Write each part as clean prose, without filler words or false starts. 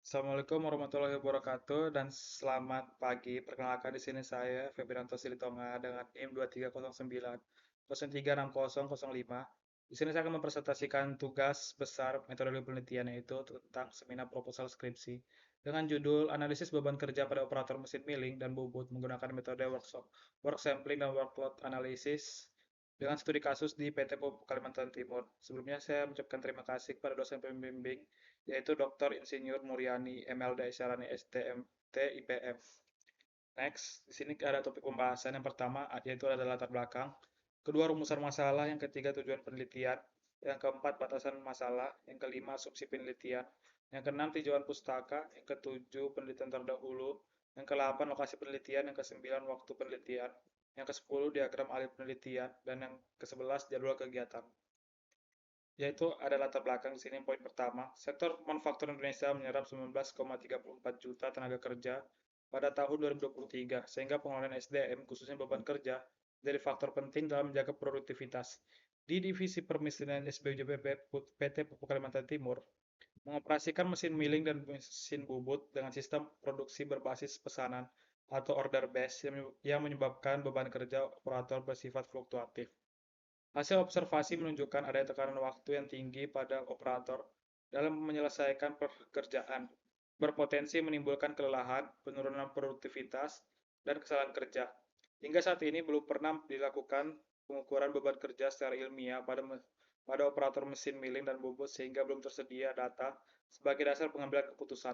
Assalamualaikum warahmatullahi wabarakatuh dan selamat pagi. Perkenalkan di sini saya Febrianto Silitonga dengan NIM 2309-036005. Di sini saya akan mempresentasikan tugas besar metodologi penelitian yaitu tentang seminar proposal skripsi dengan judul analisis beban kerja pada operator mesin milling dan bubut menggunakan metode work sampling dan workload analysis dengan studi kasus di PT Pupuk Kalimantan Timur. Sebelumnya saya mengucapkan terima kasih kepada dosen pembimbing yaitu Dr. Insinyur Muryani MLD Syarani STMT IPM. Next, di sini ada topik pembahasan yang pertama yaitu adalah latar belakang, kedua rumusan masalah, yang ketiga tujuan penelitian, yang keempat batasan masalah, yang kelima asumsi penelitian, yang keenam tinjauan pustaka, yang ketujuh penelitian terdahulu, yang ke-8 lokasi penelitian, yang ke-9 waktu penelitian, yang ke-10 diagram alih penelitian, dan yang ke-11 jadwal kegiatan. Yaitu ada latar belakang di sini poin pertama. Sektor manufaktur Indonesia menyerap 19,34 juta tenaga kerja pada tahun 2023, sehingga pengelolaan SDM, khususnya beban kerja, jadi faktor penting dalam menjaga produktivitas. Di divisi permesinan SBUJPP PT Pupuk Kalimantan Timur, mengoperasikan mesin milling dan mesin bubut dengan sistem produksi berbasis pesanan atau order base yang menyebabkan beban kerja operator bersifat fluktuatif. Hasil observasi menunjukkan adanya tekanan waktu yang tinggi pada operator dalam menyelesaikan pekerjaan, berpotensi menimbulkan kelelahan, penurunan produktivitas, dan kesalahan kerja. Hingga saat ini belum pernah dilakukan pengukuran beban kerja secara ilmiah pada operator mesin milling dan bubut sehingga belum tersedia data sebagai dasar pengambilan keputusan.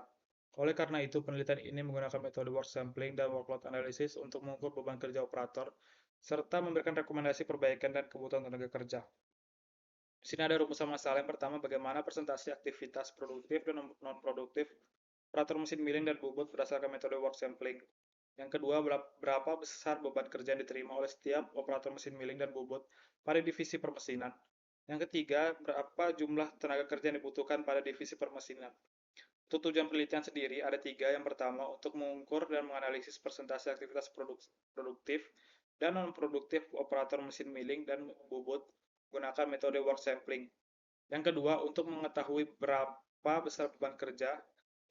Oleh karena itu, penelitian ini menggunakan metode work sampling dan workload analysis untuk mengukur beban kerja operator serta memberikan rekomendasi perbaikan dan kebutuhan tenaga kerja. Di sini ada rumusan masalah. Yang pertama, bagaimana presentasi aktivitas produktif dan non-produktif operator mesin milling dan bubut berdasarkan metode work sampling. Yang kedua, berapa besar beban kerja yang diterima oleh setiap operator mesin milling dan bubut pada divisi permesinan. Yang ketiga, berapa jumlah tenaga kerja yang dibutuhkan pada divisi permesinan. Untuk tujuan penelitian sendiri, ada tiga. Yang pertama, untuk mengukur dan menganalisis persentase aktivitas produktif dan non-produktif operator mesin milling dan bubut menggunakan metode work sampling. Yang kedua, untuk mengetahui berapa besar beban kerja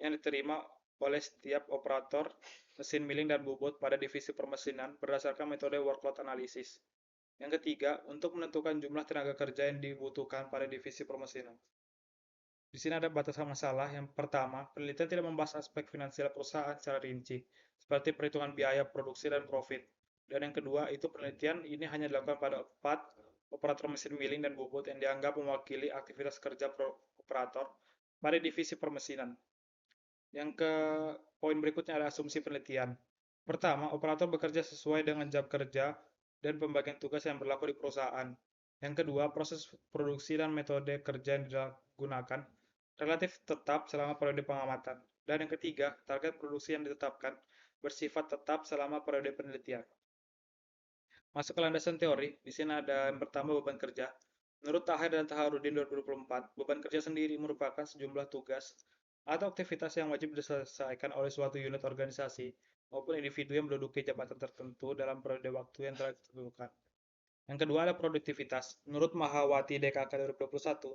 yang diterima oleh setiap operator mesin milling dan bubut pada divisi permesinan berdasarkan metode workload analysis. Yang ketiga, untuk menentukan jumlah tenaga kerja yang dibutuhkan pada divisi permesinan. Di sini ada batasan masalah. Yang pertama, penelitian tidak membahas aspek finansial perusahaan secara rinci, seperti perhitungan biaya produksi dan profit. Dan yang kedua, itu penelitian ini hanya dilakukan pada 4 operator mesin milling dan bubut yang dianggap mewakili aktivitas kerja operator pada divisi permesinan. Yang ke poin berikutnya adalah asumsi penelitian. Pertama, operator bekerja sesuai dengan jam kerja dan pembagian tugas yang berlaku di perusahaan. Yang kedua, proses produksi dan metode kerja yang digunakan relatif tetap selama periode pengamatan. Dan yang ketiga, target produksi yang ditetapkan bersifat tetap selama periode penelitian. Masuk ke landasan teori, di sini ada yang pertama beban kerja. Menurut Tahir dan Taharudin 2024, beban kerja sendiri merupakan sejumlah tugas atau aktivitas yang wajib diselesaikan oleh suatu unit organisasi maupun individu yang menduduki jabatan tertentu dalam periode waktu yang telah ditentukan. Yang kedua ada produktivitas. Menurut Mahawati DKK 2021,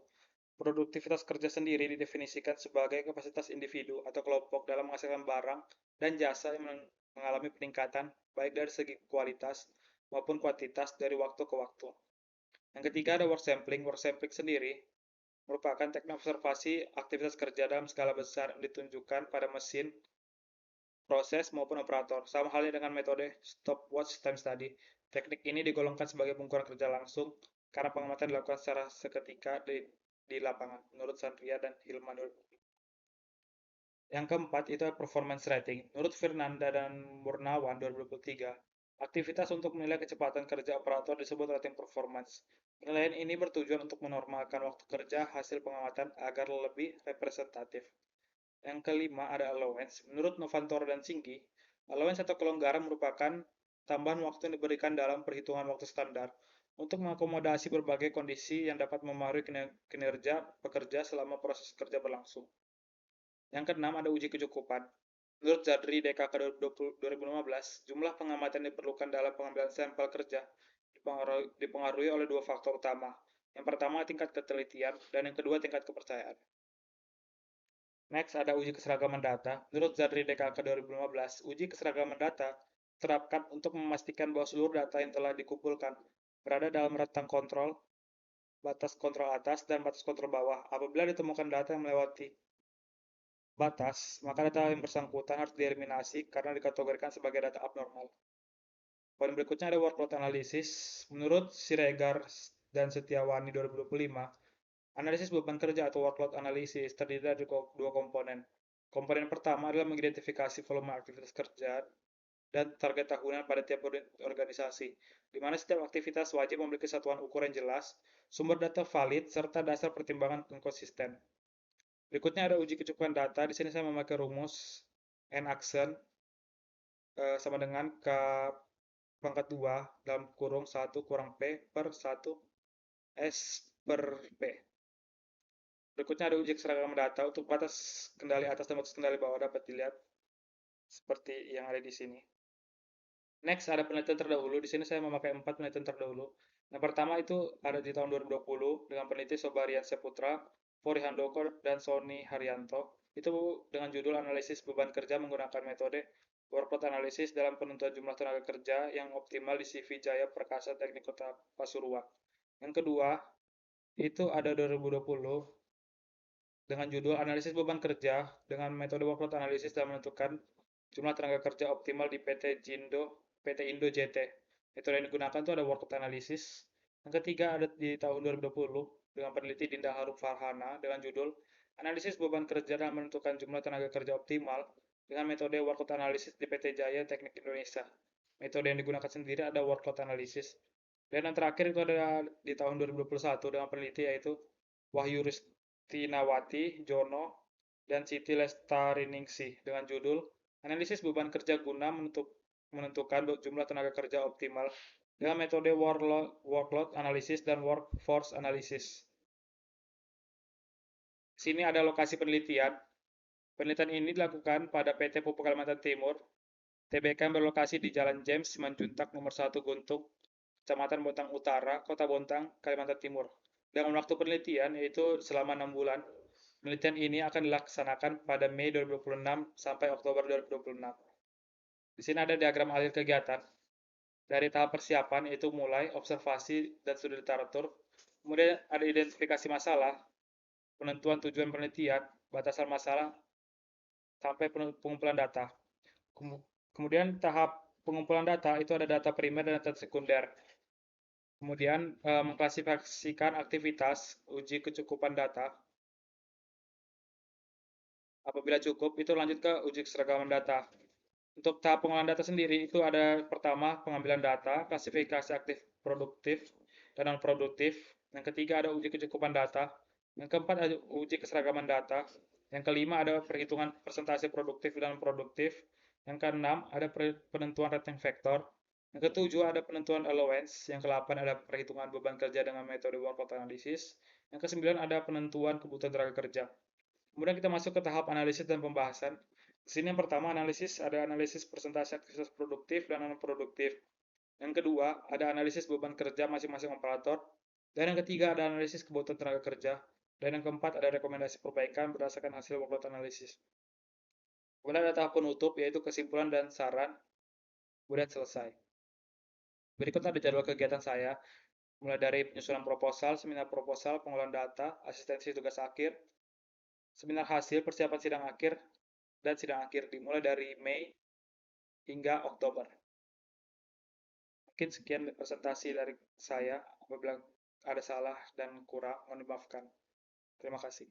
produktivitas kerja sendiri didefinisikan sebagai kapasitas individu atau kelompok dalam menghasilkan barang dan jasa yang mengalami peningkatan baik dari segi kualitas maupun kuantitas dari waktu ke waktu. Yang ketiga ada work sampling. Work sampling sendiri merupakan teknik observasi aktivitas kerja dalam skala besar yang ditunjukkan pada mesin, proses, maupun operator. Sama halnya dengan metode stopwatch time study. Teknik ini digolongkan sebagai pengukuran kerja langsung karena pengamatan dilakukan secara seketika di lapangan, menurut Sandria dan Hilman. Yang keempat itu performance rating. Menurut Fernanda dan Murnawan 2023, aktivitas untuk menilai kecepatan kerja operator disebut rating performance. Penilaian ini bertujuan untuk menormalkan waktu kerja hasil pengamatan agar lebih representatif. Yang kelima ada allowance. Menurut Novantor dan Singgi, allowance atau kelonggaran merupakan tambahan waktu yang diberikan dalam perhitungan waktu standar untuk mengakomodasi berbagai kondisi yang dapat memengaruhi kinerja pekerja selama proses kerja berlangsung. Yang keenam ada uji kecukupan. Menurut Zadri DKK 2015, jumlah pengamatan yang diperlukan dalam pengambilan sampel kerja dipengaruhi oleh dua faktor utama. Yang pertama tingkat ketelitian dan yang kedua tingkat kepercayaan. Next, ada uji keseragaman data. Menurut Zadri DKK 2015, uji keseragaman data terapkan untuk memastikan bahwa seluruh data yang telah dikumpulkan berada dalam rentang kontrol, batas kontrol atas, dan batas kontrol bawah. Apabila ditemukan data yang melewati batas, maka data yang bersangkutan harus dieliminasi karena dikategorikan sebagai data abnormal. Poin berikutnya ada workload analysis. Menurut Siregar dan Setiawani 2025, analisis beban kerja atau workload analysis terdiri dari dua komponen. Komponen pertama adalah mengidentifikasi volume aktivitas kerja dan target tahunan pada tiap organisasi, di mana setiap aktivitas wajib memiliki satuan ukur yang jelas, sumber data valid, serta dasar pertimbangan yang konsisten. Berikutnya ada uji kecukupan data. Di sini saya memakai rumus N aksen sama dengan K pangkat 2 dalam kurung 1 kurang P per 1 S per P. Berikutnya ada uji keseragaman data. Untuk batas kendali atas dan batas kendali bawah dapat dilihat seperti yang ada di sini. Next, ada penelitian terdahulu. Di sini saya memakai 4 penelitian terdahulu. Yang pertama itu ada di tahun 2020 dengan peneliti Sobarian Seputra, Fori Handoko, dan Sony Haryanto. Itu dengan judul analisis beban kerja menggunakan metode workload analysis dalam penentuan jumlah tenaga kerja yang optimal di CV Jaya Perkasa Teknik Kota Pasuruan. Yang kedua, itu ada 2020 dengan judul analisis beban kerja dengan metode workload analysis dalam menentukan jumlah tenaga kerja optimal di PT Indo JT. Metode yang digunakan itu ada workload analysis. Yang ketiga ada di tahun 2020 dengan peneliti Dinda Harum Farhana dengan judul analisis beban kerja dalam menentukan jumlah tenaga kerja optimal dengan metode workload analysis di PT Jaya Teknik Indonesia. Metode yang digunakan sendiri ada workload analysis. Dan yang terakhir itu ada di tahun 2021 dengan peneliti yaitu Wahyu Rustinawati, Jono, dan Siti Lestariningsih dengan judul analisis beban kerja guna menentukan jumlah tenaga kerja optimal dengan metode workload analysis dan workforce analysis. Sini ada lokasi penelitian. Penelitian ini dilakukan pada PT Pupuk Kalimantan Timur. TBK yang berlokasi di Jalan James Simanjuntak nomor 1 Guntung, Kecamatan Bontang Utara, Kota Bontang, Kalimantan Timur. Dengan waktu penelitian yaitu selama 6 bulan. Penelitian ini akan dilaksanakan pada Mei 2026 sampai Oktober 2026. Di sini ada diagram alir kegiatan. Dari tahap persiapan yaitu mulai observasi dan studi literatur, kemudian ada identifikasi masalah, penentuan tujuan penelitian, batasan masalah, sampai pengumpulan data. Kemudian tahap pengumpulan data itu ada data primer dan data sekunder. Kemudian mengklasifikasikan aktivitas uji kecukupan data. Apabila cukup, itu lanjut ke uji keseragaman data. Untuk tahap pengolahan data sendiri itu ada pertama pengambilan data, klasifikasi aktif produktif dan non produktif. Yang ketiga ada uji kecukupan data. Yang keempat ada uji keseragaman data. Yang kelima ada perhitungan persentase produktif dan non produktif. Yang keenam ada penentuan rating vektor. Yang ketujuh ada penentuan allowance. Yang kedelapan ada perhitungan beban kerja dengan metode workload analysis. Yang kesembilan ada penentuan kebutuhan tenaga kerja. Kemudian kita masuk ke tahap analisis dan pembahasan. Di sini yang pertama analisis ada analisis persentase aktivitas produktif dan non produktif. Yang kedua ada analisis beban kerja masing-masing operator. Dan yang ketiga ada analisis kebutuhan tenaga kerja. Dan yang keempat ada rekomendasi perbaikan berdasarkan hasil workload analisis. Kemudian ada tahap penutup yaitu kesimpulan dan saran. Kemudian selesai. Berikut ada jadwal kegiatan saya. Mulai dari penyusunan proposal, seminar proposal, pengolahan data, asistensi tugas akhir, seminar hasil, persiapan sidang akhir, dan sidang akhir dimulai dari Mei hingga Oktober. Mungkin sekian presentasi dari saya. Apabila ada salah dan kurang, mohon dimaafkan. Terima kasih.